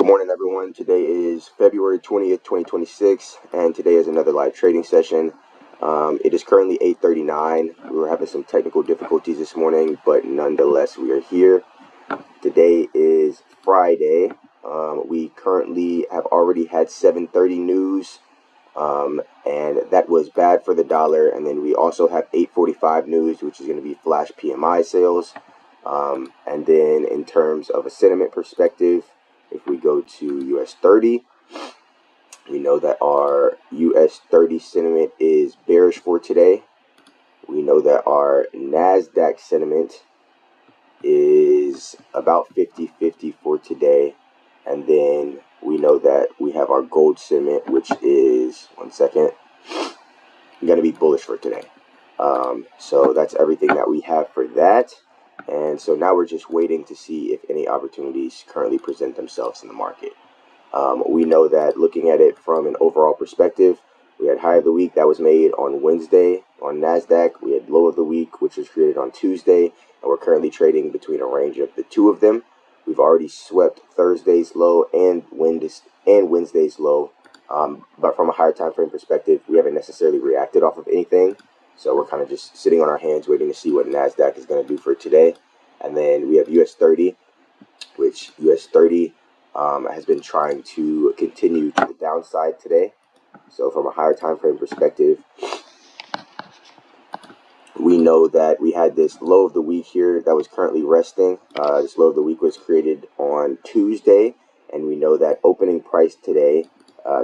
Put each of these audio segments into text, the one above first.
Good morning, everyone. Today is February 20th, 2026, and today is another live trading session. It is currently 8:39. We were having some technical difficulties this morning, but nonetheless, we are here. Today is Friday. We currently have already had 7:30 news, and that was bad for the dollar. And then we also have 8:45 news, which is going to be flash PMI sales. And then in terms of a sentiment perspective, if we go to US 30, we know that our US 30 sentiment is bearish for today. We know that our NASDAQ sentiment is about 50-50 for today. And then we know that we have our gold sentiment, which is, one second, going to be bullish for today. So that's everything that we have for that. And so now we're just waiting to see if any opportunities currently present themselves in the market. We know that looking at it from an overall perspective, we had high of the week that was made on Wednesday on NASDAQ. We had low of the week, which was created on Tuesday. And we're currently trading between a range of the two of them. We've already swept Thursday's low and Wednesday's low. But from a higher time frame perspective, we haven't necessarily reacted off of anything. So we're kind of just sitting on our hands waiting to see what NASDAQ is going to do for today. And then we have US 30, which US 30 has been trying to continue to the downside today. So from a higher time frame perspective, we know that we had this low of the week here that was currently resting. This low of the week was created on Tuesday. And we know that opening price today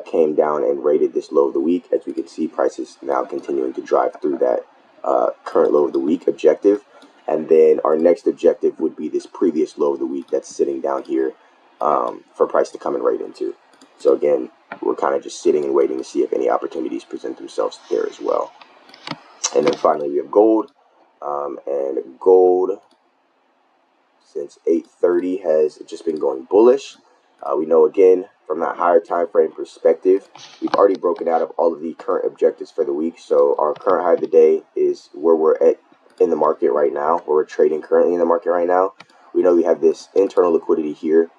came down and rated this low of the week. As we can see, prices now continuing to drive through that current low of the week objective. And then our next objective would be this previous low of the week that's sitting down here for price to come and rate into. So again, we're kind of just sitting and waiting to see if any opportunities present themselves there as well. And then finally, we have gold. And gold, since 8:30, has just been going bullish. We know, again, from that higher time frame perspective, we've already broken out of all of the current objectives for the week. So our current high of the day is where we're at in the market right now, where we're trading currently in the market right now. We know we have this internal liquidity here,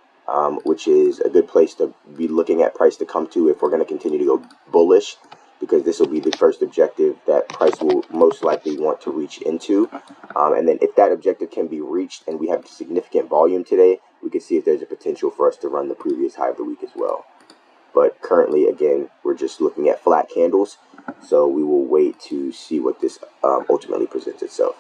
which is a good place to be looking at price to come to if we're going to continue to go bullish, because this will be the first objective that price will most likely want to reach into. And then if that objective can be reached and we have significant volume today, we can see if there's a potential for us to run the previous high of the week as well. But currently, again, we're just looking at flat candles. So we will wait to see what this ultimately presents itself.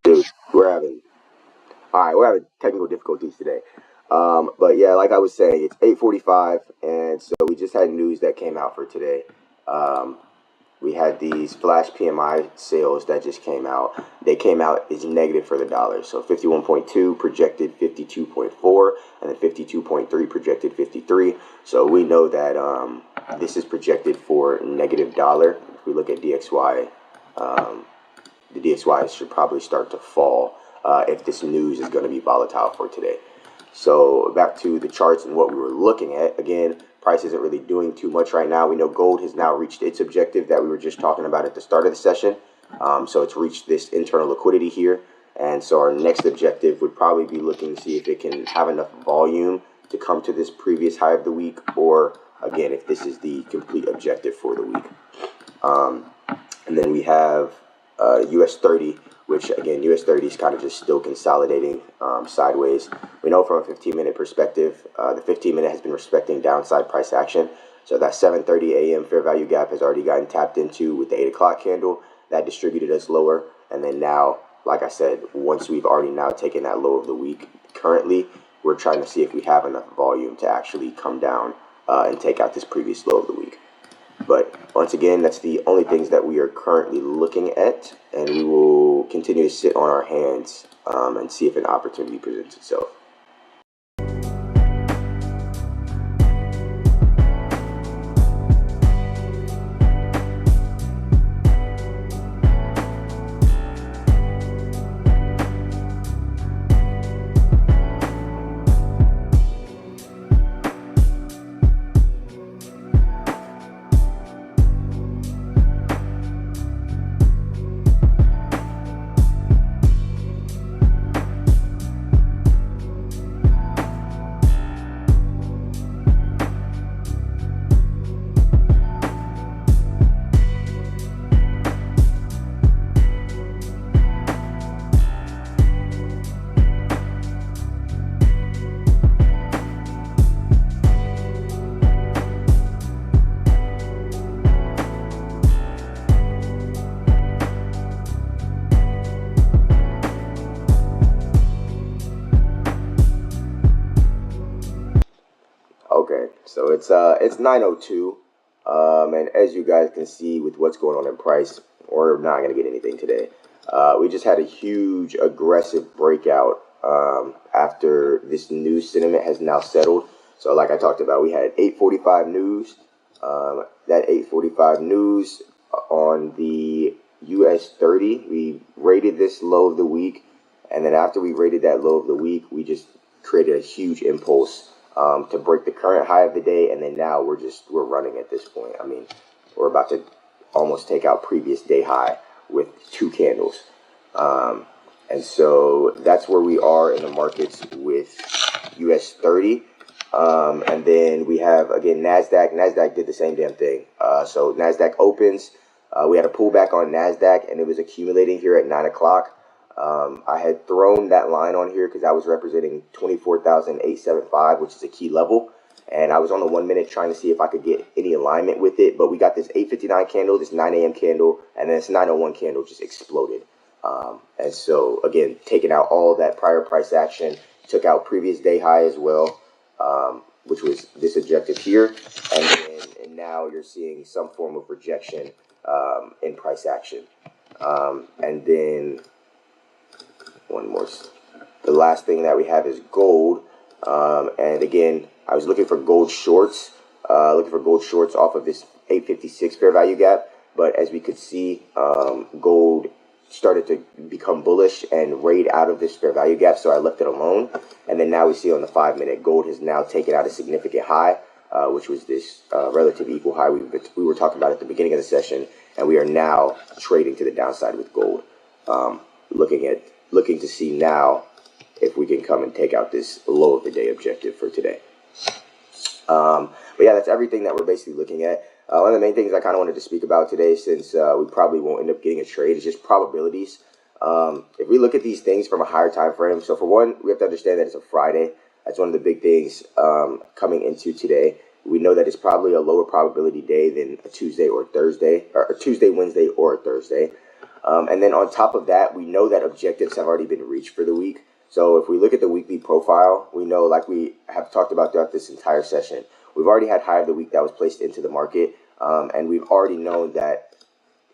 Dude, we're having technical difficulties today. But yeah, like I was saying, it's 8:45, and so we just had news that came out for today. We had these flash PMI sales that just came out. They came out as negative for the dollar. So 51.2 projected 52.4, and then 52.3 projected 53. So we know that this is projected for negative dollar. If we look at DXY, the DXY should probably start to fall if this news is going to be volatile for today. So back to the charts and what we were looking at. Again, price isn't really doing too much right now. We know gold has now reached its objective that we were just talking about at the start of the session. So it's reached this internal liquidity here. And so our next objective would probably be looking to see if it can have enough volume to come to this previous high of the week, or again, if this is the complete objective for the week. And then we have US 30, which again, US 30 is kind of just still consolidating sideways. We know from a 15-minute perspective, the 15-minute has been respecting downside price action. So that 7:30 a.m. fair value gap has already gotten tapped into with the 8 o'clock candle. That distributed us lower. And then now, like I said, once we've already now taken that low of the week, currently, we're trying to see if we have enough volume to actually come down and take out this previous low of the week. But once again, that's the only things that we are currently looking at, and we will continue to sit on our hands and see if an opportunity presents itself. it's 9:02, and as you guys can see with what's going on in price, we're not going to get anything today. We just had a huge aggressive breakout after this news sentiment has now settled. So like I talked about, we had 8:45 news. That 8:45 news on the US 30, we rated this low of the week, and then after we rated that low of the week, we just created a huge impulse to break the current high of the day, and then now we're running at this point. I mean, we're about to almost take out previous day high with 2 candles. And so that's where we are in the markets with US 30. And then we have, again, NASDAQ. NASDAQ did the same damn thing. So NASDAQ opens. We had a pullback on NASDAQ, and it was accumulating here at 9 o'clock. I had thrown that line on here because I was representing 24,875, which is a key level. And I was on the 1 minute trying to see if I could get any alignment with it. But we got this 8:59 candle, this 9 a.m. candle, and then this 9:01 candle just exploded. And so, again, taking out all that prior price action, took out previous day high as well, which was this objective here. And now you're seeing some form of rejection in price action. And then one more. The last thing that we have is gold. And again, I was looking for gold shorts, off of this 856 fair value gap. But as we could see, gold started to become bullish and raid out of this fair value gap, so I left it alone. And then now we see on the 5 minute, gold has now taken out a significant high, which was this relative equal high we were talking about at the beginning of the session, and we are now trading to the downside with gold, looking to see now if we can come and take out this low of the day objective for today. But yeah, that's everything that we're basically looking at. One of the main things I kind of wanted to speak about today, since we probably won't end up getting a trade, is just probabilities. If we look at these things from a higher time frame, so for one, we have to understand that it's a Friday. That's one of the big things coming into today. We know that it's probably a lower probability day than a Tuesday or Thursday, or a Tuesday, Wednesday, or a Thursday. And then on top of that, we know that objectives have already been reached for the week. So if we look at the weekly profile, we know, like we have talked about throughout this entire session, we've already had high of the week that was placed into the market. And we've already known that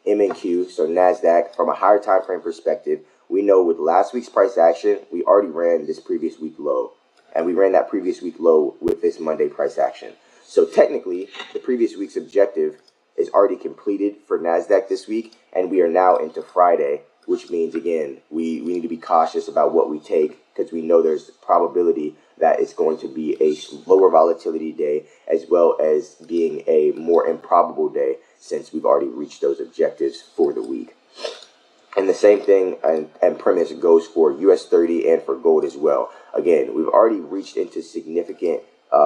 MNQ, so NASDAQ, from a higher time frame perspective, we know with last week's price action, we already ran this previous week low. And we ran that previous week low with this Monday price action. So technically, the previous week's objective is already completed for NASDAQ this week. And we are now into Friday, which means, again, we need to be cautious about what we take, because we know there's probability that it's going to be a lower volatility day, as well as being a more improbable day, since we've already reached those objectives for the week. And the same thing and premise goes for US 30 and for gold as well. Again, we've already reached into significant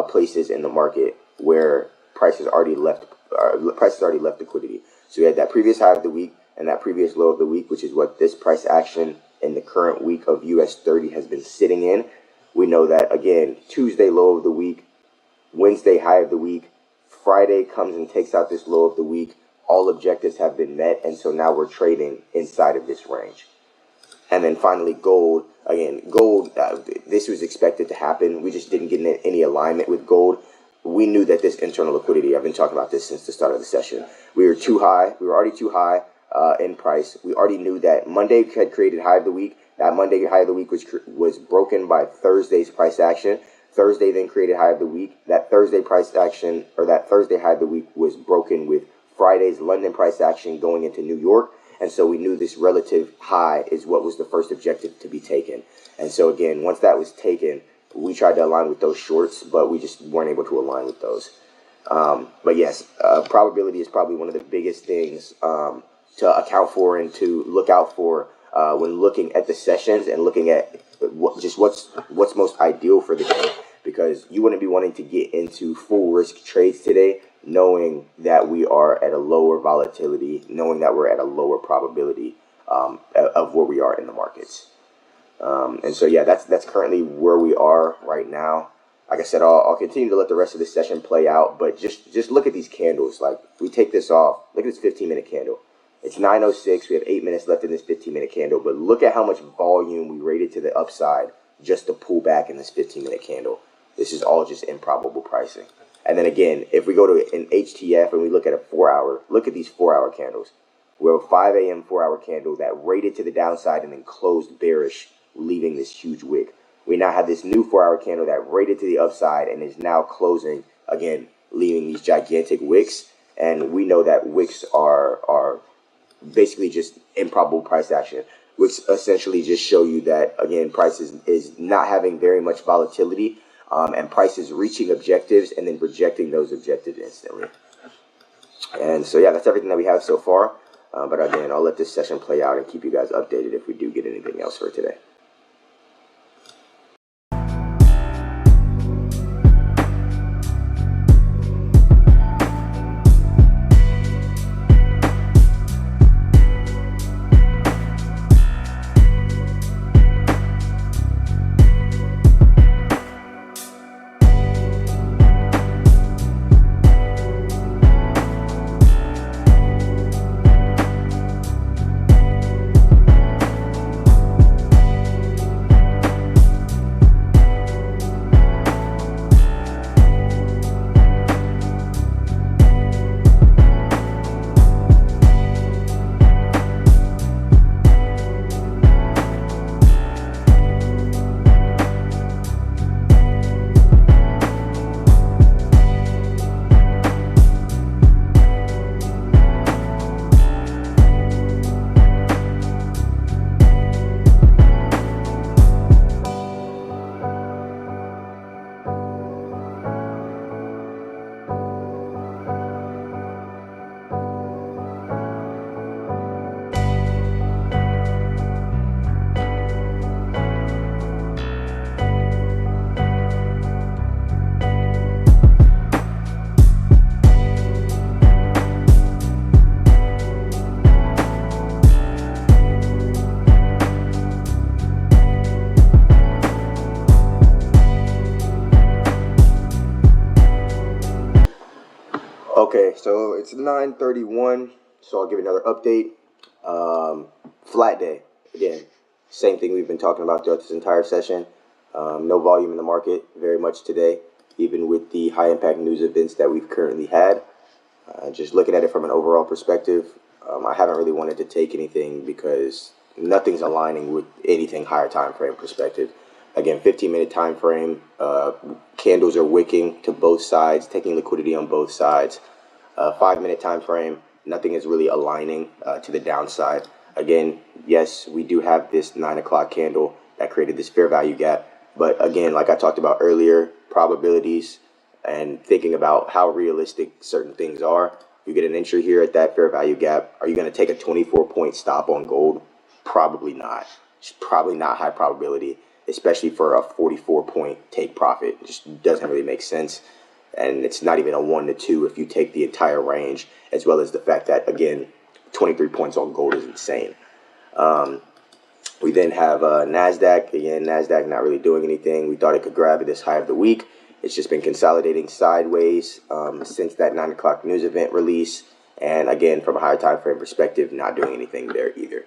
places in the market where prices already left liquidity. So we had that previous high of the week and that previous low of the week, which is what this price action in the current week of US 30 has been sitting in. We know that, again, Tuesday low of the week, Wednesday high of the week, Friday comes and takes out this low of the week. All objectives have been met, and so now we're trading inside of this range. And then finally, gold. Again, gold, this was expected to happen. We just didn't get any alignment with gold. We knew that this internal liquidity, I've been talking about this since the start of the session. We were too high. We were already too high in price. We already knew that Monday had created high of the week. That Monday high of the week was broken by Thursday's price action. Thursday then created high of the week. That Thursday price action, or that Thursday high of the week, was broken with Friday's London price action going into New York. And so we knew this relative high is what was the first objective to be taken. And so again, once that was taken, we tried to align with those shorts, but we just weren't able to align with those. But yes, probability is probably one of the biggest things to account for and to look out for when looking at the sessions and looking at what's most ideal for the day, because you wouldn't be wanting to get into full risk trades today knowing that we are at a lower volatility, knowing that we're at a lower probability of where we are in the markets. And so yeah, that's currently where we are right now. Like I said, I'll continue to let the rest of this session play out, but just look at these candles. Like, we take this off, look at this 15-minute candle. It's 9:06. We have 8 minutes left in this 15-minute candle, but look at how much volume we rated to the upside just to pull back in this 15-minute candle. This is all just improbable pricing. And then again, if we go to an HTF and we look at a 4-hour, look at these 4-hour candles. We have a 5 a.m. 4-hour candle that rated to the downside and then closed bearish, leaving this huge wick. We now have this new 4-hour candle that rated to the upside and is now closing, again, leaving these gigantic wicks. And we know that wicks are basically just improbable price action, which essentially just show you that, again, price is not having very much volatility, and price is reaching objectives and then rejecting those objectives instantly. And so, yeah, that's everything that we have so far. But again, I'll let this session play out and keep you guys updated if we do get anything else for today. Okay, so it's 9:31, so I'll give another update. Flat day, again, same thing we've been talking about throughout this entire session. No volume in the market very much today, even with the high impact news events that we've currently had. Just looking at it from an overall perspective, I haven't really wanted to take anything because nothing's aligning with anything higher time frame perspective. Again, 15-minute time frame, candles are wicking to both sides, taking liquidity on both sides. 5-minute time frame, nothing is really aligning to the downside. Again, yes, we do have this 9 o'clock candle that created this fair value gap. But again, like I talked about earlier, probabilities and thinking about how realistic certain things are. You get an entry here at that fair value gap. Are you going to take a 24-point stop on gold? Probably not. It's probably not high probability, especially for a 44-point take profit. It just doesn't really make sense. And it's not even a 1 to 2 if you take the entire range, as well as the fact that, again, 23 points on gold is insane. We then have NASDAQ. Again, NASDAQ not really doing anything. We thought it could grab this high of the week. It's just been consolidating sideways since that 9 o'clock news event release. And again, from a higher time frame perspective, not doing anything there either.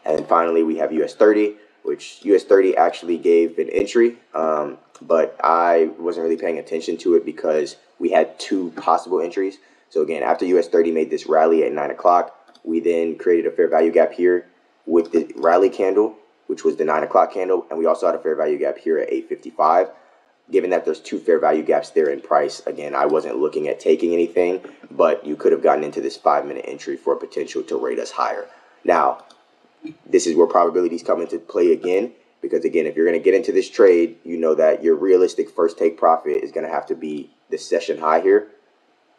And then finally, we have US 30, which US 30 actually gave an entry. But I wasn't really paying attention to it because we had two possible entries. So again, after US 30 made this rally at 9 o'clock, we then created a fair value gap here with the rally candle, which was the 9 o'clock candle. And we also had a fair value gap here at 8:55. Given that there's two fair value gaps there in price, again, I wasn't looking at taking anything, but you could have gotten into this 5-minute entry for potential to rate us higher. Now, this is where probabilities come into play again, because again, if you're going to get into this trade, you know that your realistic first take profit is going to have to be the session high here,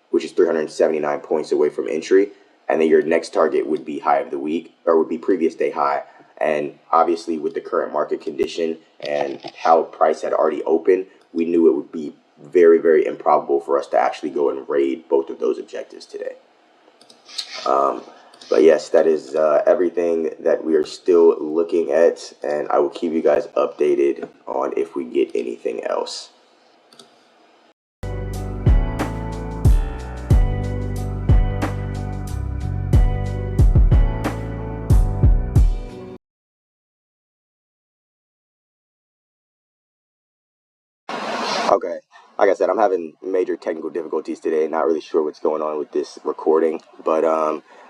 which is 379 points away from entry. And then your next target would be high of the week, or would be previous day high. And obviously with the current market condition and how price had already opened, we knew it would be very, very improbable for us to actually go and raid both of those objectives today. But yes, that is everything that we are still looking at, and I will keep you guys updated on if we get anything else. Okay, like I said, I'm having major technical difficulties today. Not really sure what's going on with this recording, but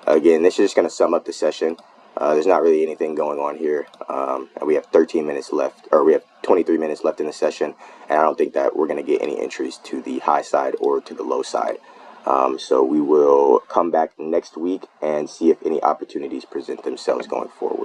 again, this is just going to sum up the session. There's not really anything going on here, and we have 13 minutes left, or we have 23 minutes left in the session, and I don't think that we're going to get any entries to the high side or to the low side. So we will come back next week and see if any opportunities present themselves going forward.